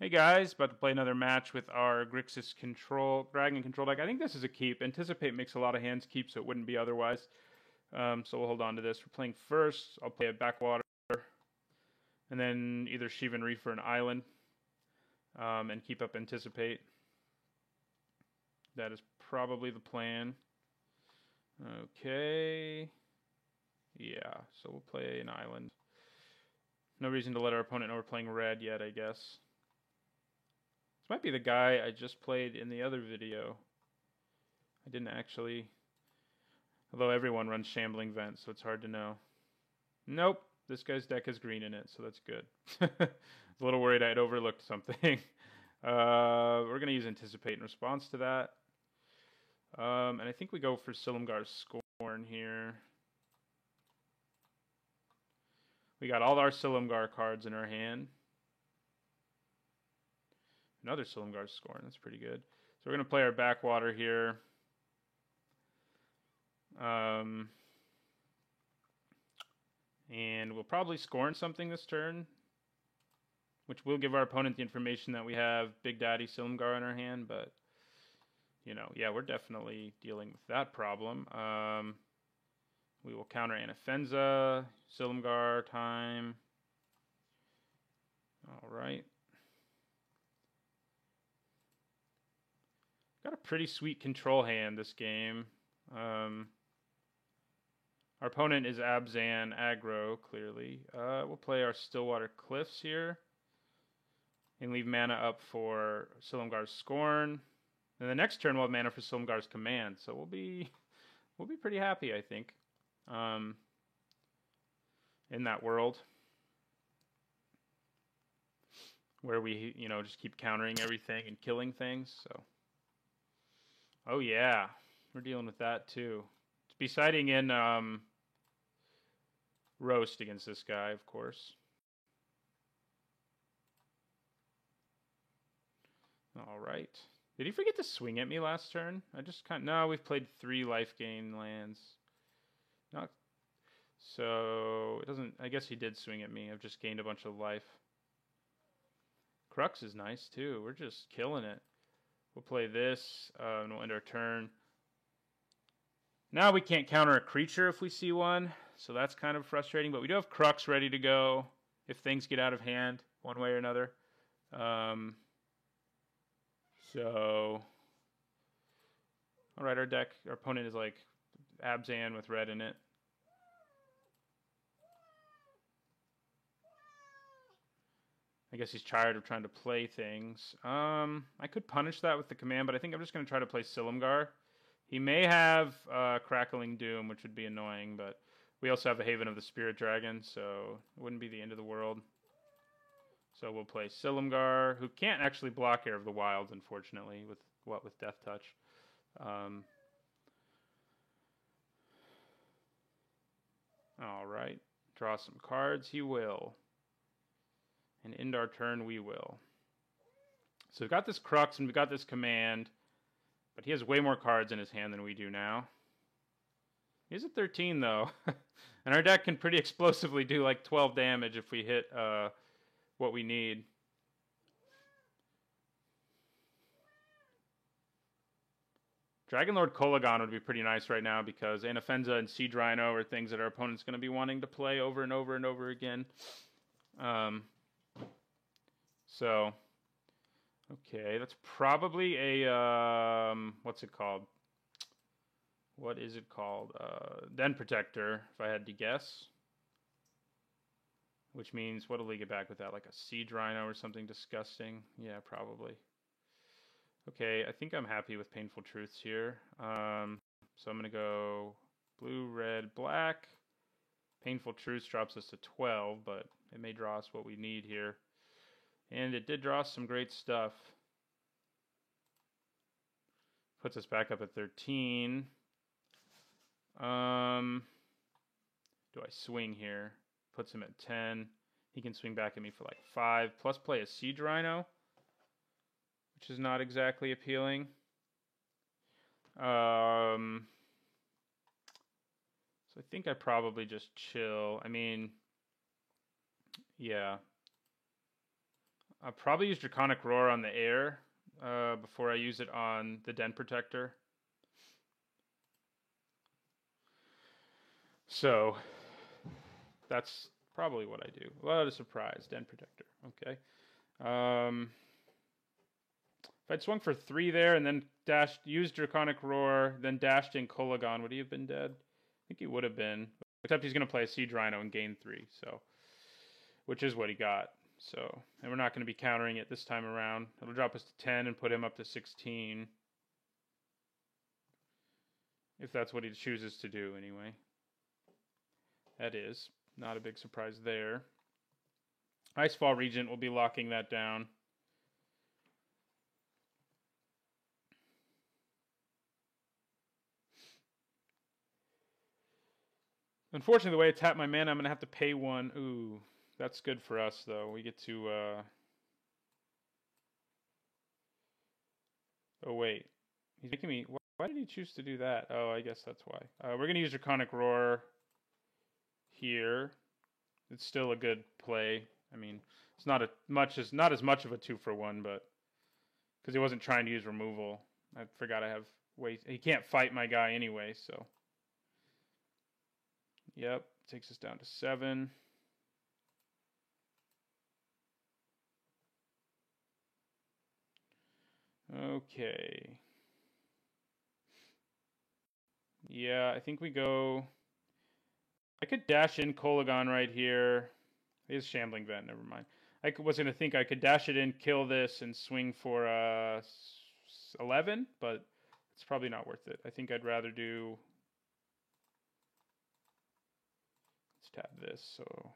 Hey guys, about to play another match with our Grixis Dragon control deck. I think this is a keep. Anticipate makes a lot of hands keep, so it wouldn't be otherwise. So we'll hold on to this. We're playing first. I'll play a Backwater, and then either Shivan Reef or an Island, and keep up Anticipate. That is probably the plan. Okay. Yeah, so we'll play an Island. No reason to let our opponent know we're playing red yet, I guess. This might be the guy I just played in the other video. I didn't actually... Although everyone runs Shambling Vent, so it's hard to know. Nope, this guy's deck has green in it, so that's good. I was a little worried I'd overlooked something. We're going to use Anticipate in response to that. And I think we go for Silumgar's Scorn here. We got all our Silumgar cards in our hand. Another Silumgar's Scorn, that's pretty good. So we're going to play our Backwater here. And we'll probably Scorn something this turn, which will give our opponent the information that we have Big Daddy Silumgar in our hand, but, you know, yeah, we're definitely dealing with that problem. We will counter Anafenza, Silumgar time. All right. Got a pretty sweet control hand this game. Our opponent is Abzan aggro, clearly. We'll play our Stillwater Cliffs here. And leave mana up for Silumgar's Scorn. And the next turn we'll have mana for Silumgar's Command. So we'll be pretty happy, I think. In that world. Where we, you know, just keep countering everything and killing things, so. Oh yeah, we're dealing with that too. Be siding in Roast against this guy, of course. All right. Did he forget to swing at me last turn? I just no, we've played 3 life gain lands. Not so it doesn't. I guess he did swing at me. I've just gained a bunch of life. Crux is nice too. We're just killing it. We'll play this, and we'll end our turn. Now we can't counter a creature if we see one, so that's kind of frustrating. But we do have Crux ready to go if things get out of hand one way or another. So, all right, our opponent is like Abzan with red in it. I guess he's tired of trying to play things. I could punish that with the command, but I think I'm just going to try to play Silumgar. He may have Crackling Doom, which would be annoying, but we also have a Haven of the Spirit Dragon, so it wouldn't be the end of the world. So we'll play Silumgar, who can't actually block Heir of the Wilds, unfortunately, with Death Touch. All right, draw some cards. He will. And end our turn, we will. So we've got this Crux and we've got this command, but he has way more cards in his hand than we do now. He's at 13, though. And our deck can pretty explosively do like 12 damage if we hit what we need. Dragonlord Kolaghan would be pretty nice right now because Anafenza and Siege Rhino are things that our opponent's going to be wanting to play over and over and over again. So, okay, that's probably a, what's it called? What is it called? Den Protector, if I had to guess. Which means, what'll we get back with that? Like a Siege Rhino or something disgusting? Yeah, probably. Okay, I think I'm happy with Painful Truths here. So I'm going to go blue, red, black. Painful Truths drops us to 12, but it may draw us what we need here. And it did draw some great stuff. Puts us back up at 13. Do I swing here? Puts him at 10. He can swing back at me for like 5. Plus play a Siege Rhino, which is not exactly appealing. So I think I probably just chill. I mean, yeah. I'll probably use Draconic Roar on the air before I use it on the Den Protector. So that's probably what I do. What a surprise, Den Protector. Okay. If I'd swung for 3 there and then used Draconic Roar, then dashed in Kolaghan, would he have been dead? I think he would have been. Except he's going to play a Siege Rhino and gain 3, so which is what he got. So, and we're not going to be countering it this time around. It'll drop us to 10 and put him up to 16. If that's what he chooses to do, anyway. That is not a big surprise there. Icefall Regent will be locking that down. Unfortunately, the way I tap my mana, I'm going to have to pay 1. Ooh, that's good for us, though. We get to... Oh, wait. He's making me... Why did he choose to do that? Oh, I guess that's why. We're going to use Draconic Roar here. It's still a good play. I mean, it's not as much of a 2-for-1, but... Because he wasn't trying to use removal. I forgot I have... Wait, he can't fight my guy anyway, so... Yep, takes us down to 7. Okay. Yeah, I think we go... I could dash in Kolaghan right here. It is Shambling Vent, never mind. I was going to think I could dash it in, kill this, and swing for 11, but it's probably not worth it. I think I'd rather do... Let's tap this, so...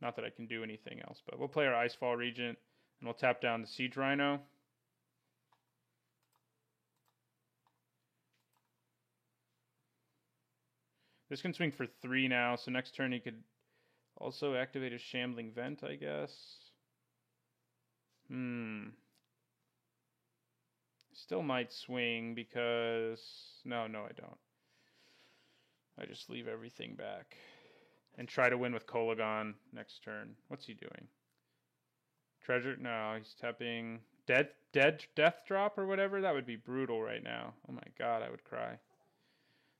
Not that I can do anything else, but we'll play our Icefall Regent, and we'll tap down the Siege Rhino. This can swing for 3 now, so next turn he could also activate a Shambling Vent, I guess. Still might swing because... No, I don't. I just leave everything back. And try to win with Kolaghan next turn. What's he doing? Treasure? No, he's tapping... Death Drop or whatever? That would be brutal right now. Oh my god, I would cry.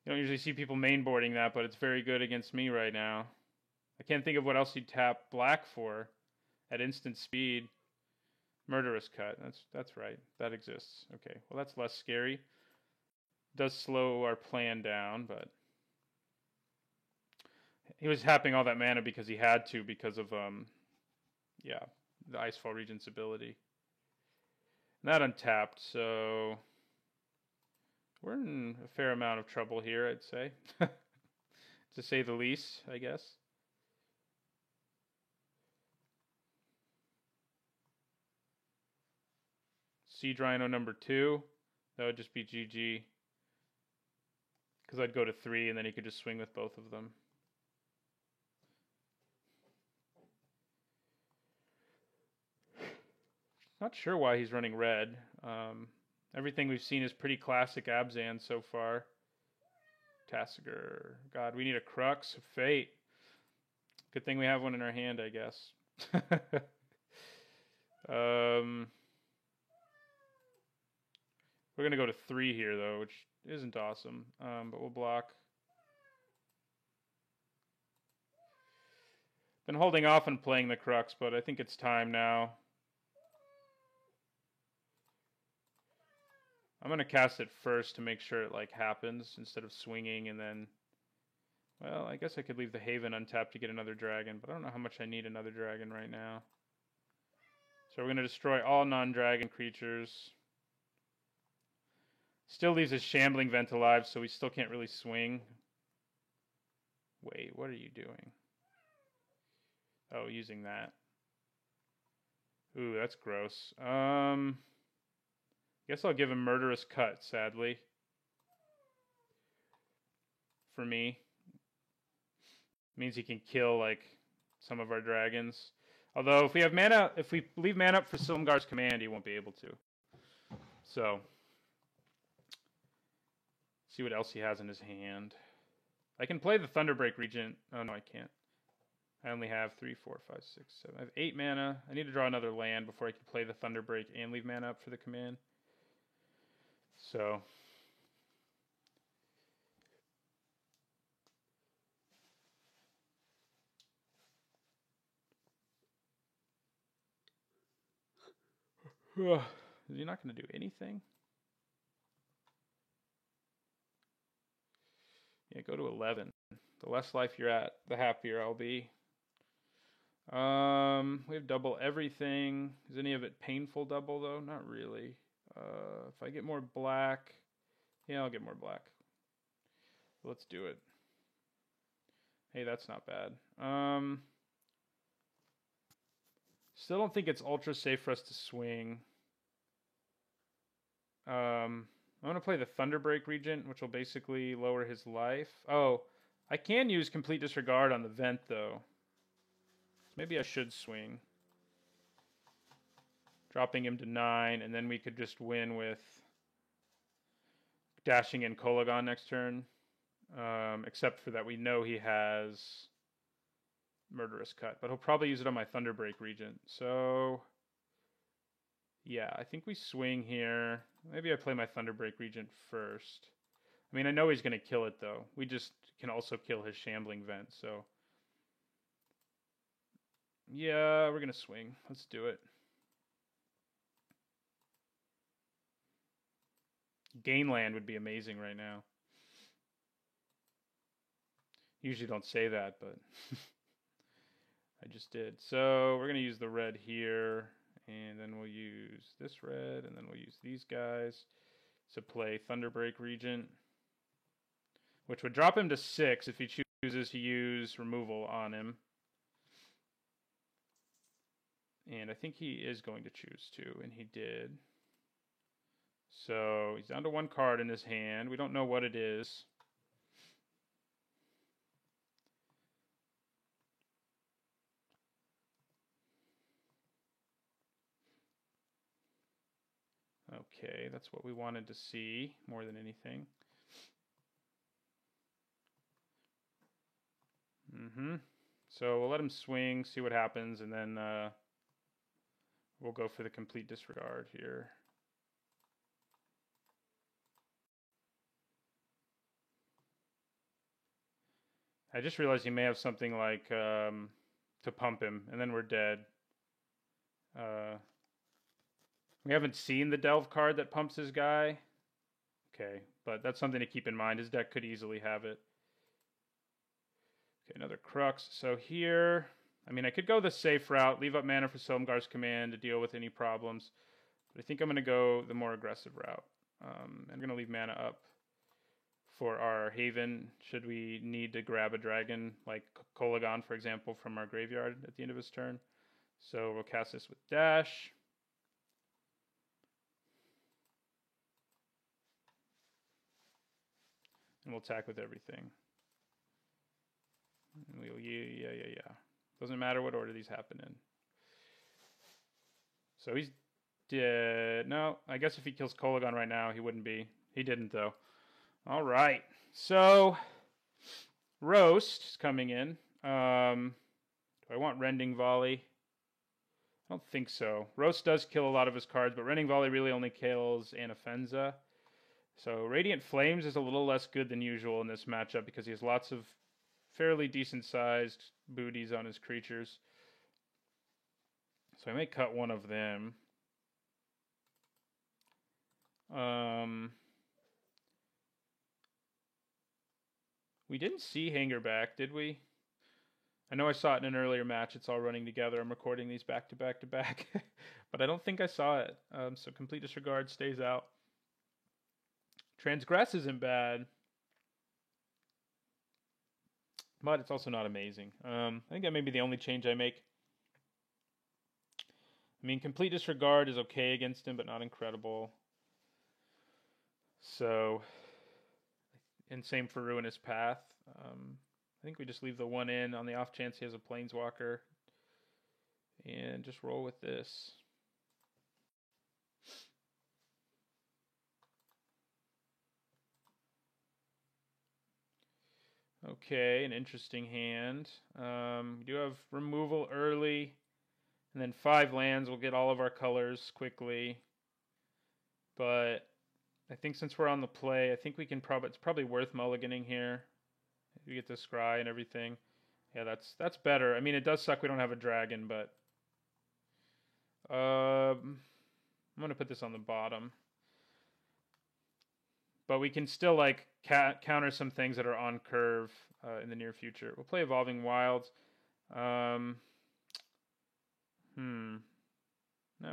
You don't usually see people mainboarding that, but it's very good against me right now. I can't think of what else he'd tap black for at instant speed. Murderous Cut. That's right. That exists. Okay. Well, that's less scary. It does slow our plan down, but he was tapping all that mana because he had to because of yeah, the Icefall Regent's ability. And that untapped, so we're in a fair amount of trouble here, I'd say. To say the least, I guess. Siege Rhino number 2. That would just be GG. Because I'd go to 3 and then he could just swing with both of them. Not sure why he's running red. Everything we've seen is pretty classic Abzan so far. Tasigur. God, we need a Crux of Fate. Good thing we have one in our hand, I guess. We're going to go to 3 here, though, which isn't awesome. But we'll block. Been holding off on playing the Crux, but I think it's time now. I'm going to cast it first to make sure it like happens instead of swinging and then... Well, I guess I could leave the Haven untapped to get another dragon, but I don't know how much I need another dragon right now. So we're going to destroy all non-dragon creatures. Still leaves his Shambling Vent alive, so we still can't really swing. Wait, what are you doing? Oh, using that. Ooh, that's gross. Guess I'll give him Murderous Cut, sadly. For me. Means he can kill, like, some of our dragons. Although, if we have mana, if we leave mana up for Silumgar's Command, he won't be able to. So. See what else he has in his hand. I can play the Thunderbreak Regent. Oh, no, I can't. I only have 3, 4, 5, 6, 7. I have 8 mana. I need to draw another land before I can play the Thunderbreak and leave mana up for the command. So is he not going to do anything? Yeah, go to 11. The less life you're at, the happier I'll be. We have double everything. Is any of it painful double though? Not really. If I get more black, yeah, I'll get more black. Let's do it. Hey, that's not bad. Still don't think it's ultra safe for us to swing. I'm gonna play the Thunderbreak Regent, which will basically lower his life. Oh, I can use Complete Disregard on the Vent though. So maybe I should swing. Dropping him to 9, and then we could just win with dashing in Kolaghan next turn. Except for that we know he has Murderous Cut, but he'll probably use it on my Thunderbreak Regent. So yeah, I think we swing here. Maybe I play my Thunderbreak Regent first. I mean, I know he's going to kill it, though. We just can also kill his Shambling Vent, so... yeah, we're going to swing. Let's do it. Gain land would be amazing right now. Usually don't say that, but... I just did. So we're going to use the red here, and then we'll use this red, and then we'll use these guys to play Thunderbreak Regent, which would drop him to 6 if he chooses to use removal on him. And I think he is going to choose to, and he did. So he's down to 1 card in his hand. We don't know what it is. Okay, that's what we wanted to see more than anything. So we'll let him swing, see what happens, and then we'll go for the Complete Disregard here. I just realized he may have something like to pump him, and then we're dead. We haven't seen the Delve card that pumps his guy. Okay, but that's something to keep in mind. His deck could easily have it. Okay, another Crux. So here, I mean, I could go the safe route, leave up mana for Silumgar's Command to deal with any problems. But I think I'm going to go the more aggressive route. I'm going to leave mana up for our Haven, should we need to grab a dragon, like Kolaghan, for example, from our graveyard at the end of his turn. So we'll cast this with Dash. And we'll attack with everything. And we'll, yeah. Doesn't matter what order these happen in. So he's dead. No, I guess if he kills Kolaghan right now, he wouldn't be. He didn't, though. All right. So, Roast is coming in. Do I want Rending Volley? I don't think so. Roast does kill a lot of his cards, but Rending Volley really only kills Anafenza. So Radiant Flames is a little less good than usual in this matchup because he has lots of fairly decent-sized booties on his creatures. So I may cut one of them. We didn't see Hangerback, did we? I know I saw it in an earlier match. It's all running together. I'm recording these back to back to back. But I don't think I saw it. So Complete Disregard stays out. Transgress isn't bad. But it's also not amazing. I think that may be the only change I make. I mean, Complete Disregard is okay against him, but not incredible. So, and same for Ruinous Path. I think we just leave the 1 in on the off chance he has a Planeswalker. And just roll with this. Okay, an interesting hand. We do have removal early, and then 5 lands. We'll get all of our colors quickly. But I think since we're on the play, I think we can probably, it's probably worth mulliganing here. We get to scry and everything. Yeah, that's better. I mean, it does suck we don't have a dragon, but I'm gonna put this on the bottom. But we can still like counter some things that are on curve in the near future. We'll play Evolving Wilds. No,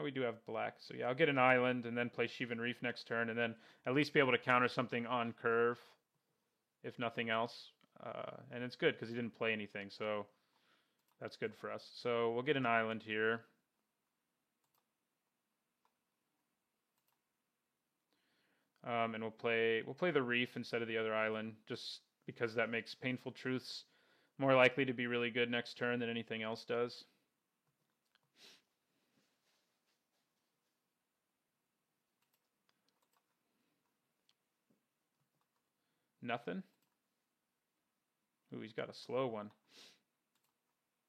we do have black. So yeah, I'll get an island and then play Shivan Reef next turn, and then at least be able to counter something on curve, if nothing else. And it's good because he didn't play anything, so that's good for us. So we'll get an island here. And we'll play the Reef instead of the other island, just because that makes Painful Truths more likely to be really good next turn than anything else does. Nothing. Ooh, he's got a slow one,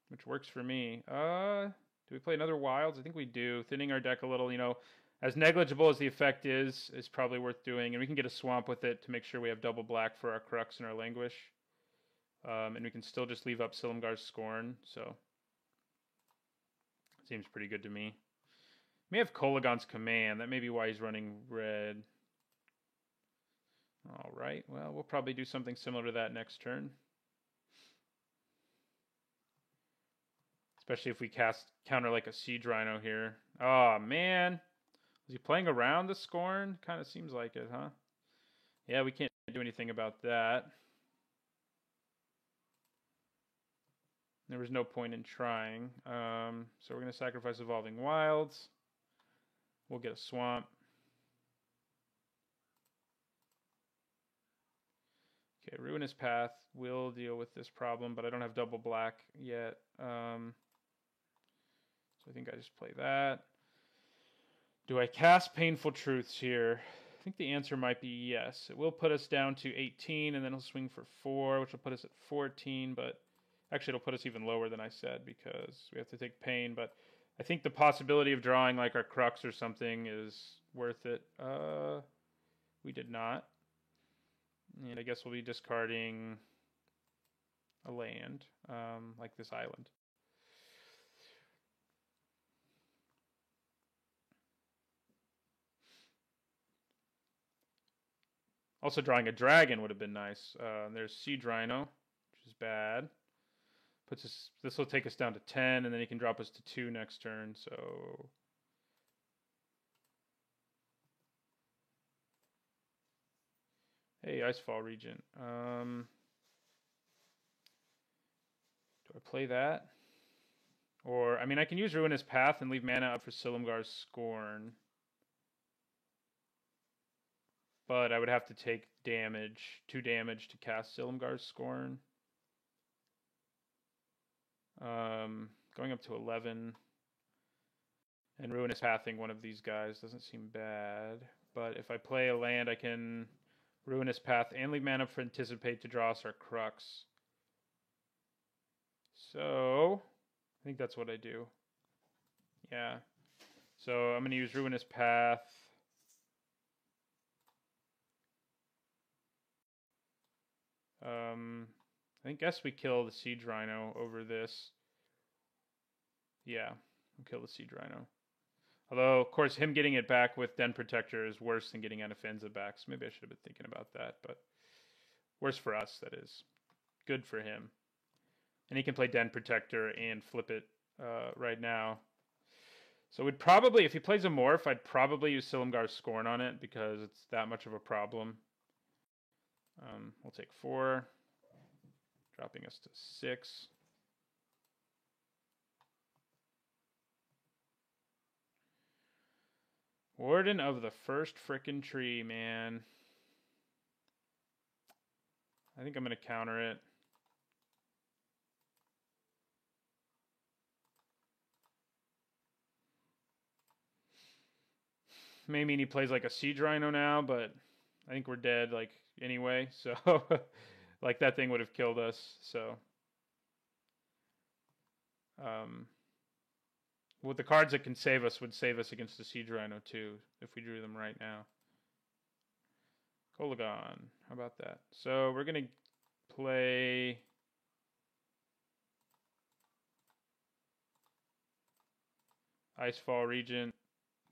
which works for me. Do we play another Wilds? I think we do. Thinning our deck a little, you know, as negligible as the effect is probably worth doing. And we can get a Swamp with it to make sure we have double black for our Crux and our Languish. And we can still just leave up Silumgar's Scorn, so seems pretty good to me. May have Kolaghan's Command. That may be why he's running red. All right, well, we'll probably do something similar to that next turn. Especially if we counter like a Siege Rhino here. Oh, man. Is he playing around the Scorn? Kind of seems like it, huh? Yeah, we can't do anything about that. There was no point in trying. So we're going to sacrifice Evolving Wilds. We'll get a Swamp. Okay, Ruinous Path will deal with this problem, but I don't have double black yet. So I think I just play that. Do I cast Painful Truths here? I think the answer might be yes. It will put us down to 18, and then he'll swing for 4, which will put us at 14, but actually it'll put us even lower than I said because we have to take pain, but I think the possibility of drawing like our Crux or something is worth it. We did not. And I guess we'll be discarding a land, like this island. Also, drawing a dragon would have been nice. There's Siege Rhino, which is bad. This will take us down to 10, and then he can drop us to 2 next turn. So hey, Icefall Regent. Do I play that? Or, I mean, I can use Ruinous Path and leave mana up for Silumgar's Scorn. But I would have to take damage, 2 damage to cast Silumgar's Scorn. Going up to 11. And Ruinous Pathing one of these guys doesn't seem bad. But if I play a land, I can Ruinous Path and leave mana for Anticipate to draw us our Crux. So I think that's what I do. Yeah. So I'm going to use Ruinous Path. I guess we kill the Siege Rhino over this. Yeah, we'll kill the Siege Rhino. Although, of course, him getting it back with Den Protector is worse than getting Anafenza back, so maybe I should have been thinking about that, but worse for us, that is. Good for him. And he can play Den Protector and flip it right now. So we'd probably, if he plays a Morph, I'd probably use Silumgar's Scorn on it because it's that much of a problem. We'll take 4, dropping us to 6. Warden of the First Frickin' Tree, man. I think I'm going to counter it. May mean he plays like a Siege Rhino now, but I think we're dead like anyway, so Like, that thing would have killed us, so... Well, the cards that can save us would save us against the Siege Rhino, too, if we drew them right now. Kolaghan, how about that? So, we're going to play... Icefall Regent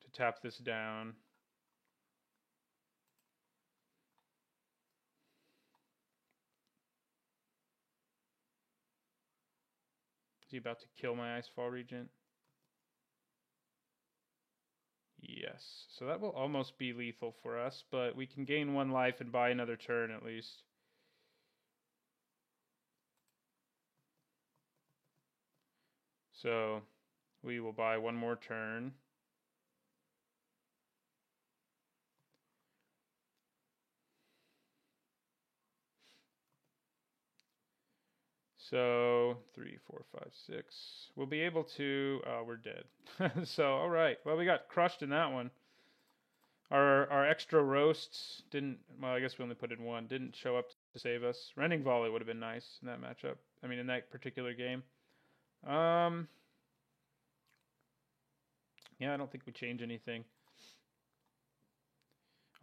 to tap this down. Is he about to kill my Icefall Regent? Yes. So that will almost be lethal for us, but we can gain 1 life and buy another turn at least. So we will buy 1 more turn. So 3, 4, 5, 6. We'll be able to. We're dead. So all right. Well, we got crushed in that one. Our extra roasts didn't. Well, I guess we only put in 1. Didn't show up to save us. Rending Volley would have been nice in that matchup. I mean, in that particular game. Yeah, I don't think we change anything.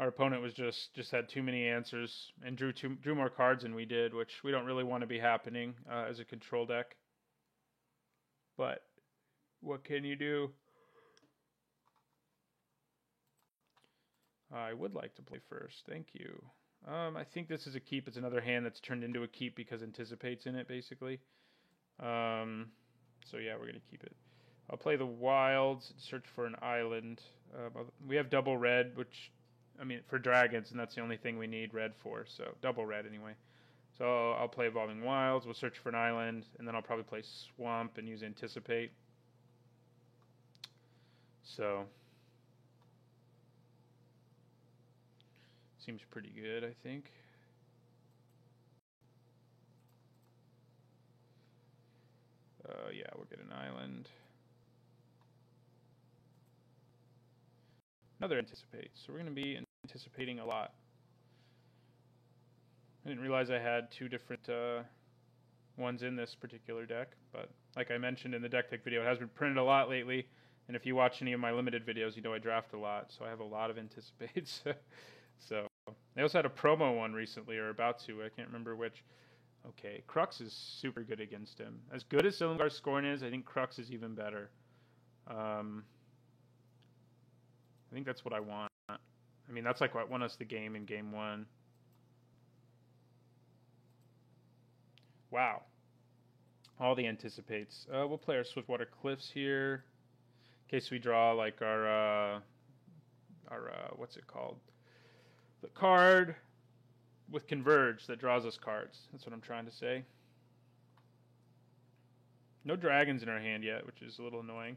Our opponent was just had too many answers and drew more cards than we did, which we don't really want to be happening as a control deck. But what can you do? I would like to play first. Thank you. I think this is a keep. It's another hand that's turned into a keep because Anticipate's in it, basically. So yeah, we're going to keep it. I'll play the Wilds, search for an island. We have double red, which... I mean, for dragons, and that's the only thing we need red for, so double red anyway. So I'll play Evolving Wilds, we'll search for an island, and then I'll probably play Swamp and use Anticipate. So, seems pretty good, I think. Yeah, we'll get an island. Another Anticipate, so we're going to be anticipating a lot. I didn't realize I had 2 different ones in this particular deck, but like I mentioned in the deck tech video, it has been printed a lot lately, and if you watch any of my limited videos, you know I draft a lot, so I have a lot of Anticipates. So, they also had a promo one recently, or about to, I can't remember which. Okay, Crux is super good against him. As good as Silumgar Scorn is, I think Crux is even better. I think that's what I want. I mean, that's like what won us the game in game 1. Wow. All the Anticipates. We'll play our Swiftwater Cliffs here. In case we draw like our what's it called? The card with Converge that draws us cards. That's what I'm trying to say. No dragons in our hand yet, which is a little annoying.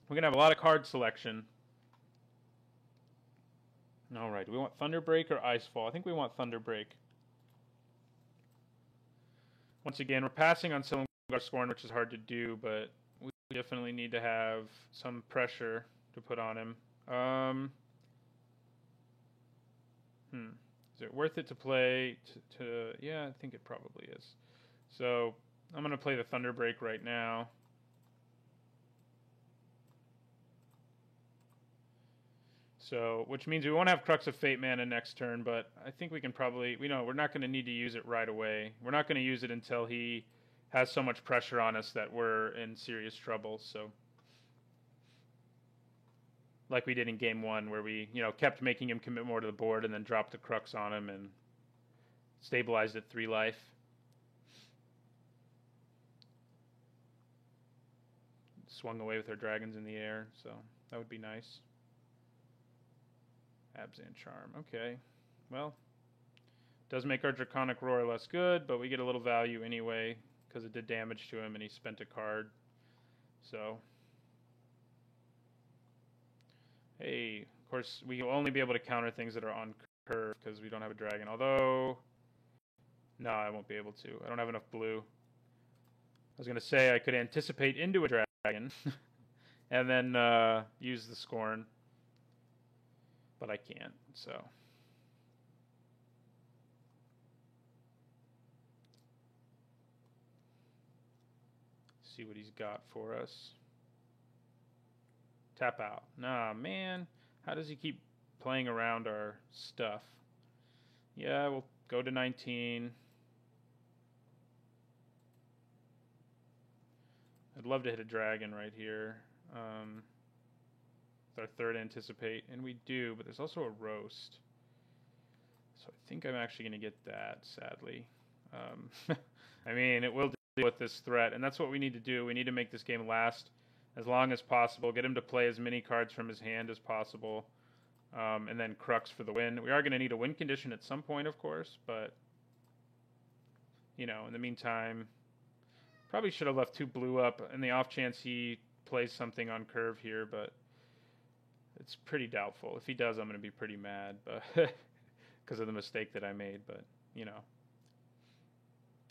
We're going to have a lot of card selection. Alright, do we want Thunderbreak or Icefall? I think we want Thunderbreak. Once again, we're passing on Silumgar Scorn, which is hard to do, but we definitely need to have some pressure to put on him. Is it worth it to play to... Yeah, I think it probably is. So, I'm going to play the Thunderbreak right now. So, which means we won't have Crux of Fate mana next turn, but I think we can probably... we're not going to need to use it right away. We're not going to use it until he has so much pressure on us that we're in serious trouble, so... Like we did in game 1, where we, kept making him commit more to the board and then dropped the Crux on him and stabilized at 3 life. Swung away with our dragons in the air, so that would be nice. Abzan Charm. Okay. Well, does make our Draconic Roar less good, but we get a little value anyway because it did damage to him and he spent a card. So, hey, of course, we will only be able to counter things that are on curve because we don't have a dragon. Although, no, I won't be able to. I don't have enough blue. I was going to say I could anticipate into a dragon and then use the Scorn. But I can't, so. see what he's got for us. Tap out. Nah, man. How does he keep playing around our stuff? Yeah, we'll go to 19. I'd love to hit a dragon right here. It's our third anticipate, and we do, but there's also a roast. So I think I'm actually going to get that, sadly. I mean, it will deal with this threat, and that's what we need to do. We need to make this game last as long as possible, get him to play as many cards from his hand as possible, and then Crux for the win. We are going to need a win condition at some point, of course, but, you know, in the meantime, probably should have left 2 blue up in the off chance he plays something on curve here, but it's pretty doubtful. If he does, I'm going to be pretty mad, but because of the mistake that I made, but, you know.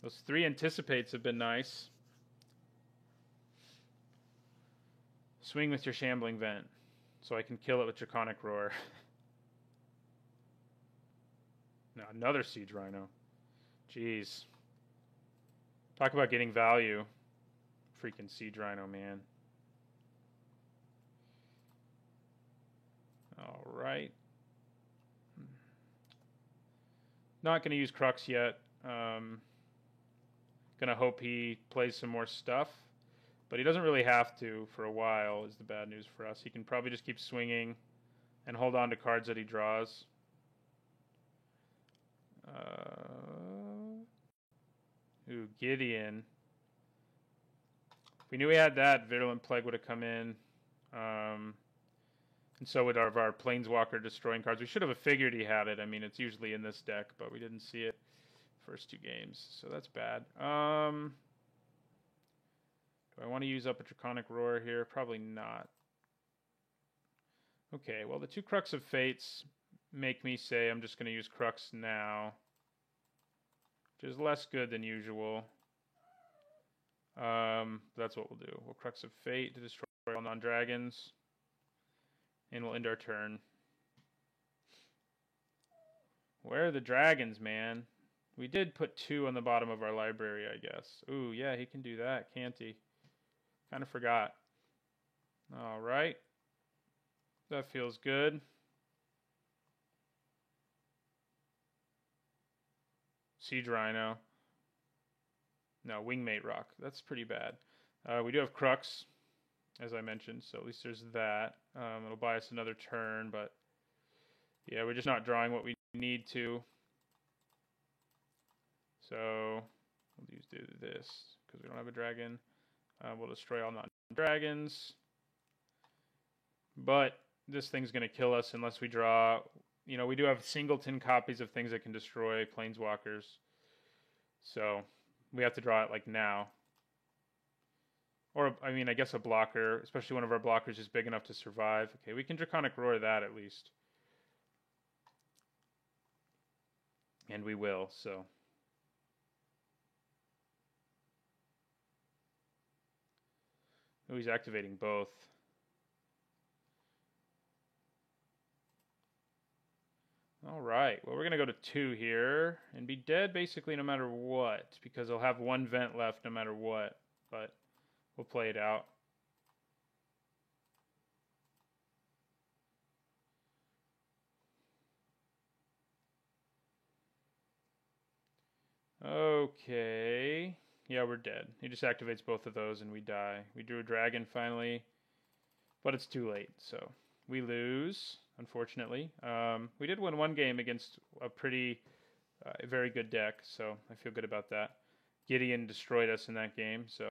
Those 3 anticipates have been nice. Swing with your Shambling Vent, so I can kill it with Draconic Roar. Now, another Siege Rhino. Jeez. Talk about getting value. Freaking Siege Rhino, man. Alright. Not going to use Crux yet. Gonna hope he plays some more stuff. But he doesn't really have to for a while, is the bad news for us. He can probably just keep swinging and hold on to cards that he draws. Ooh, Gideon. If we knew we had that, Virulent Plague would have come in. And so would our Planeswalker destroying cards. We should have figured he had it. I mean, it's usually in this deck, but we didn't see it first 2 games. So that's bad. Do I want to use up a Draconic Roar here? Probably not. Okay, well, the 2 Crux of Fates make me say I'm just going to use Crux now, which is less good than usual. That's what we'll do. We'll Crux of Fate to destroy all non-dragons, and we'll end our turn. Where are the dragons, man? We did put 2 on the bottom of our library, I guess. Ooh, yeah, he can do that, can't he? Kind of forgot. All right. That feels good. Siege Rhino. No, Wingmate Rock. That's pretty bad. We do have Crux, as I mentioned, so at least there's that. It'll buy us another turn, but yeah, we're just not drawing what we need to. So we'll do this because we don't have a dragon. We'll destroy all non-dragons. But this thing's going to kill us unless we draw. You know, we do have singleton copies of things that can destroy Planeswalkers. So we have to draw it like now. Or, I mean, I guess a blocker, especially one of our blockers is big enough to survive. Okay, we can Draconic Roar that at least. And we will, so. Oh, he's activating both. All right, well, we're going to go to 2 here and be dead basically no matter what, because I'll have 1 vent left no matter what, but we'll play it out. Okay. Yeah, we're dead. He just activates both of those and we die. We drew a dragon finally, but it's too late, so we lose, unfortunately. We did win 1 game against a very good deck, so I feel good about that. Gideon destroyed us in that game, so